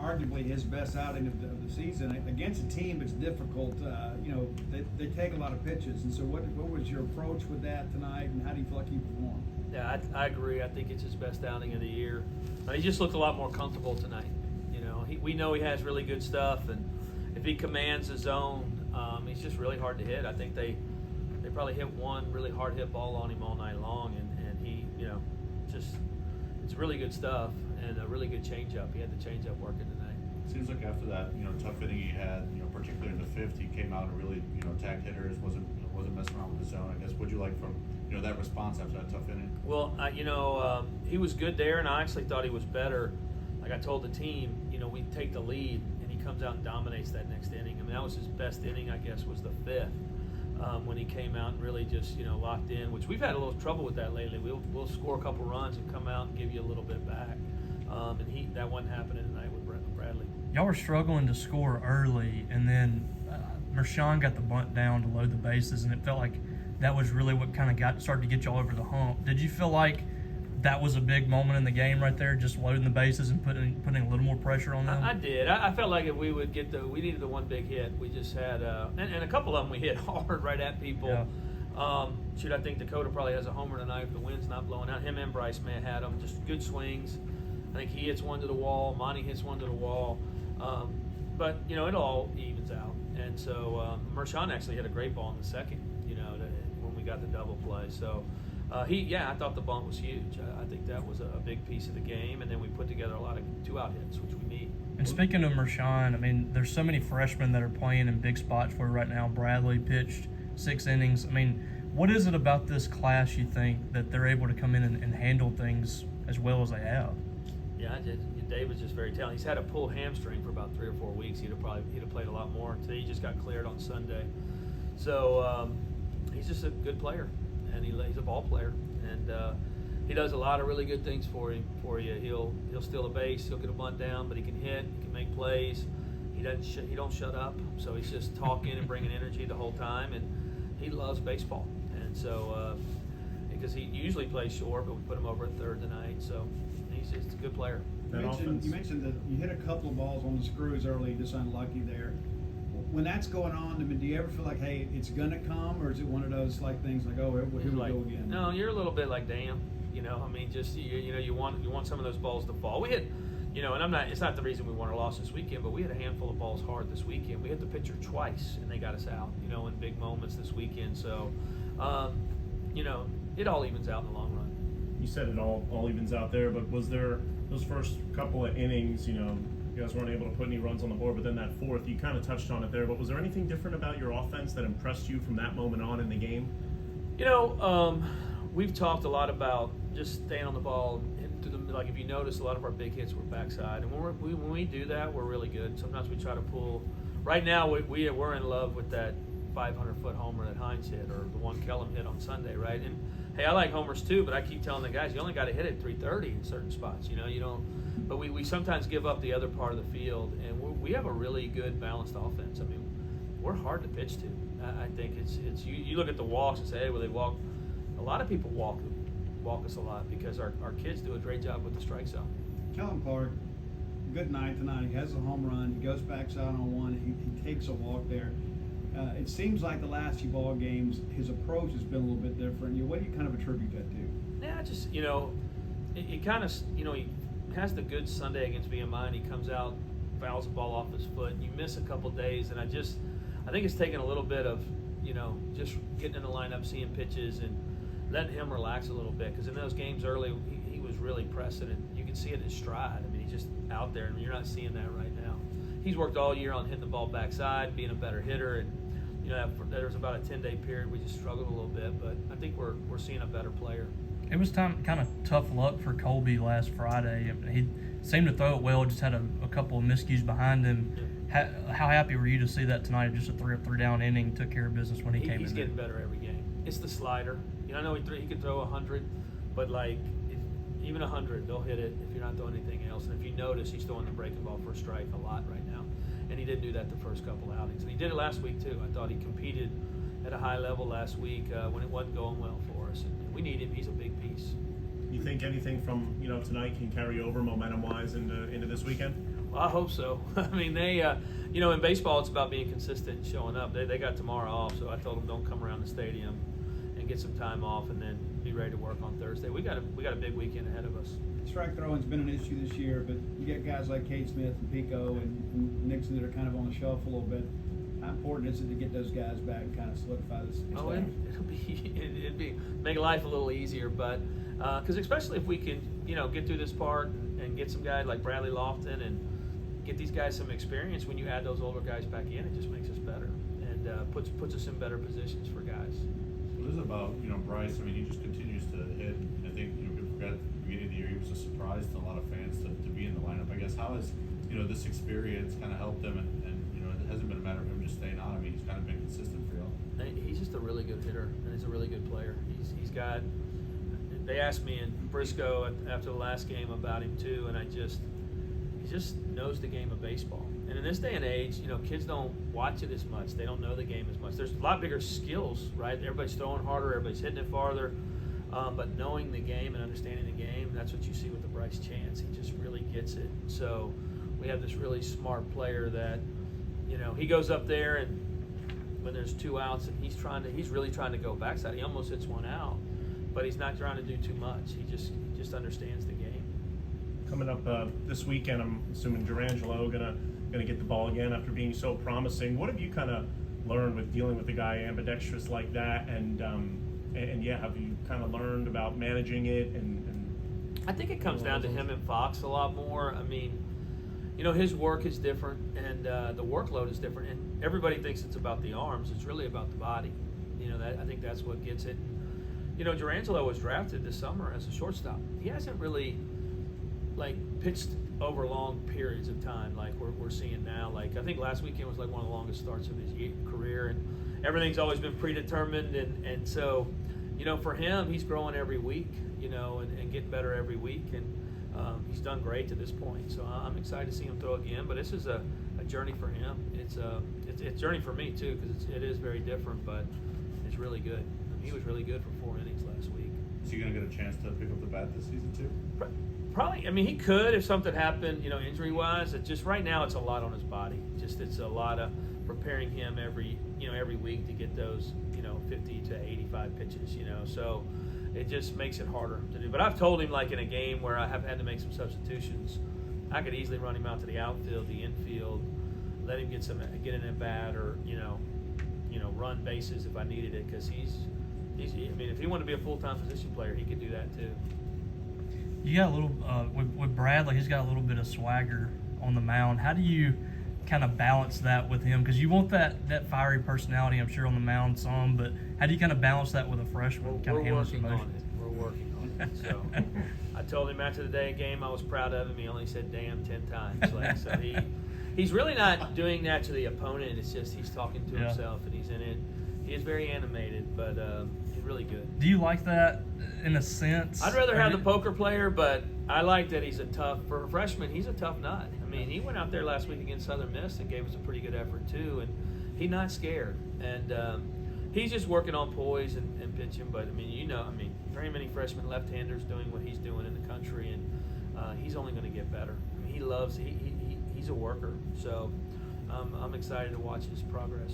arguably his best outing of the season. Against a team, it's difficult. They take a lot of pitches. And so what was your approach with that tonight, and how do you feel like he performed? Yeah, I agree. I think it's his best outing of the year. He just looked a lot more comfortable tonight. We know he has really good stuff, and if he commands the zone, he's just really hard to hit. I think they probably hit one really hard hit ball on him all night long, and he, it's really good stuff and a really good changeup. He had the changeup working tonight. Seems like after that, tough inning he had, particularly in the fifth, he came out and really, attacked hitters, wasn't messing around with the zone. I guess what'd you like from, that response after that tough inning? Well, he was good there, and I actually thought he was better. Like I told the team, we take the lead, and he comes out and dominates that next inning. I mean, that was his best inning, I guess, was the fifth, when he came out and really just, locked in, which we've had a little trouble with that lately. We'll score a couple runs and come out and give you a little bit back. And that wasn't happening tonight with Bradley. Y'all were struggling to score early, and then Marshawn got the bunt down to load the bases, and it felt like that was really what kind of started to get y'all over the hump. Did you feel like that was a big moment in the game right there, just loading the bases and putting a little more pressure on them? I did. I felt like if we would we needed the one big hit. We just had, and a couple of them we hit hard right at people. Yeah. I think Dakota probably has a homer tonight if the wind's not blowing out. Him and Bryce may have had them. Just good swings. I think he hits one to the wall. Monty hits one to the wall. But, it all evens out. And so Marshawn actually hit a great ball in the second, when we got the double play. So, I thought the bunt was huge. I think that was a big piece of the game. And then we put together a lot of two-out hits, which we need. And speaking of Marshawn, I mean, there's so many freshmen that are playing in big spots for you right now. Bradley pitched 6 innings. I mean, what is it about this class you think that they're able to come in and handle things as well as they have? Yeah, David's just very talented. He's had a pulled hamstring for about 3 or 4 weeks. He'd have played a lot more. Today he just got cleared on Sunday. So he's just a good player, and he's a ball player, and he does a lot of really good things for you. He'll steal a base, he'll get a bunt down, but he can hit, he can make plays. He don't shut up, so he's just talking and bringing energy the whole time, and he loves baseball. And so because he usually plays short, but we put him over at third tonight, so he's just a good player. You mentioned that you hit a couple of balls on the screws early, just unlucky there. When that's going on, do you ever feel like, hey, it's gonna come, or is it one of those things like, oh, here we go again? No, you're a little bit like, damn. I mean, just you want some of those balls to fall. We hit, and it's not the reason we won or lost this weekend, but we hit a handful of balls hard this weekend. We hit the pitcher twice, and they got us out, in big moments this weekend. So, it all evens out in the long run. You said it all evens out there, but was there those first couple of innings, you guys weren't able to put any runs on the board, but then that fourth, you kind of touched on it there, but was there anything different about your offense that impressed you from that moment on in the game? We've talked a lot about just staying on the ball. Like if you notice, a lot of our big hits were backside, and when we do that, we're really good. Sometimes we try to pull. Right now, we're in love with that 500-foot homer that Hines hit, or the one Kellum hit on Sunday, right? And hey, I like homers too, but I keep telling the guys, you only got to hit it 330 in certain spots. You don't. But we sometimes give up the other part of the field, and we have a really good balanced offense. I mean, we're hard to pitch to. I think it's you look at the walks and say, hey, well, they walk. A lot of people walk us a lot because our kids do a great job with the strike zone. Kellum Clark, good night tonight. He has a home run. He goes backside on one. He takes a walk there. It seems like the last few ball games, his approach has been a little bit different. What do you kind of attribute that to? Yeah, just it kind of he has the good Sunday against VMI, and he comes out, fouls the ball off his foot, and you miss a couple days, and I think it's taken a little bit of just getting in the lineup, seeing pitches, and letting him relax a little bit, because in those games early, he was really pressing, and you can see it in his stride. I mean, he's just out there, and you're not seeing that right now. He's worked all year on hitting the ball backside, being a better hitter, and there was about a 10-day period we just struggled a little bit, but I think we're seeing a better player. It was kind of tough luck for Colby last Friday. He seemed to throw it well, just had a couple of miscues behind him. Yeah. How happy were you to see that tonight? Just a 3-up, 3-down inning, took care of business when he came in. He's getting better every game. It's the slider. I know he could throw 100, but even 100, they'll hit it if you're not throwing anything else. And if you notice, he's throwing the breaking ball for a strike a lot right now. And he didn't do that the first couple of outings. And he did it last week, too. I thought he competed at a high level last week when it wasn't going well for us. And we need him. He's a big piece. You think anything from tonight can carry over momentum-wise into this weekend? Well, I hope so. I mean, they, in baseball, it's about being consistent and showing up. They got tomorrow off, so I told them don't come around the stadium and get some time off, and then be ready to work on Thursday. We got a big weekend ahead of us. Strike throwing's been an issue this year, but you get guys like Cade Smith and Pico and Nixon that are kind of on the shelf a little bit. How important is it to get those guys back and kind of solidify this? Oh, it'd be make life a little easier, but because especially if we can, get through this part and get some guys like Bradley Lofton and get these guys some experience. When you add those older guys back in, it just makes us better and puts us in better positions for guys. What is it about, Bryce? I mean, he just continues to hit. I think, people forgot at the beginning of the year he was a surprise to a lot of fans to be in the lineup. I guess, how has, this experience kind of helped him? And it hasn't been a matter of him just staying on. I mean, he's kind of been consistent for y'all. He's just a really good hitter, and he's a really good player. He's got. They asked me in Briscoe after the last game about him too, and he just knows the game of baseball. And in this day and age, kids don't watch it as much. They don't know the game as much. There's a lot bigger skills, right? Everybody's throwing harder, everybody's hitting it farther. But knowing the game and understanding the game, that's what you see with the Bryce Chance. He just really gets it. So we have this really smart player that, he goes up there and when there's 2 outs and he's really trying to go backside. He almost hits 1 out, but he's not trying to do too much. He just understands the game. Coming up this weekend, I'm assuming Durangelo gonna get the ball again after being so promising. What have you kind of learned with dealing with a guy ambidextrous like that? And yeah, have you kind of learned about managing it? And I think it comes down to him and Fox a lot more. I mean, his work is different and the workload is different. And everybody thinks it's about the arms. It's really about the body. I think that's what gets it. Durangelo was drafted this summer as a shortstop. He hasn't really pitched over long periods of time like we're seeing now. I think last weekend was one of the longest starts of his career, and everything's always been predetermined. And so, for him, he's growing every week, and getting better every week. And he's done great to this point. So I'm excited to see him throw again. But this is a journey for him. It's a journey for me too, because it is very different, but it's really good. I mean, he was really good for 4 innings last week. Is he going to get a chance to pick up the bat this season too? Probably. I mean, he could if something happened, injury-wise. It just right now it's a lot on his body. It's a lot of preparing him every week to get those 50 to 85 pitches. So it just makes it harder to do. But I've told him in a game where I have had to make some substitutions, I could easily run him out to the outfield, the infield, let him get an at bat or run bases if I needed it, because he's. I mean, if he wanted to be a full-time position player, he could do that too. You got a little with Bradley. He's got a little bit of swagger on the mound. How do you kind of balance that with him? Because you want that fiery personality, I'm sure, on the mound some. But how do you kind of balance that with a freshman? We're working on it. We're working on it. So I told him after the day game I was proud of him. He only said "damn" 10 times. So he's really not doing that to the opponent. It's just he's talking to himself and he's in it. He is very animated, but he's really good. Do you like that in a sense? I'd rather have the poker player, but I like that he's for a freshman, he's a tough nut. I mean, he went out there last week against Southern Miss and gave us a pretty good effort too, and he's not scared. And he's just working on poise and pitching, but very many freshmen left-handers doing what he's doing in the country, and he's only going to get better. I mean, he's a worker, so I'm excited to watch his progress.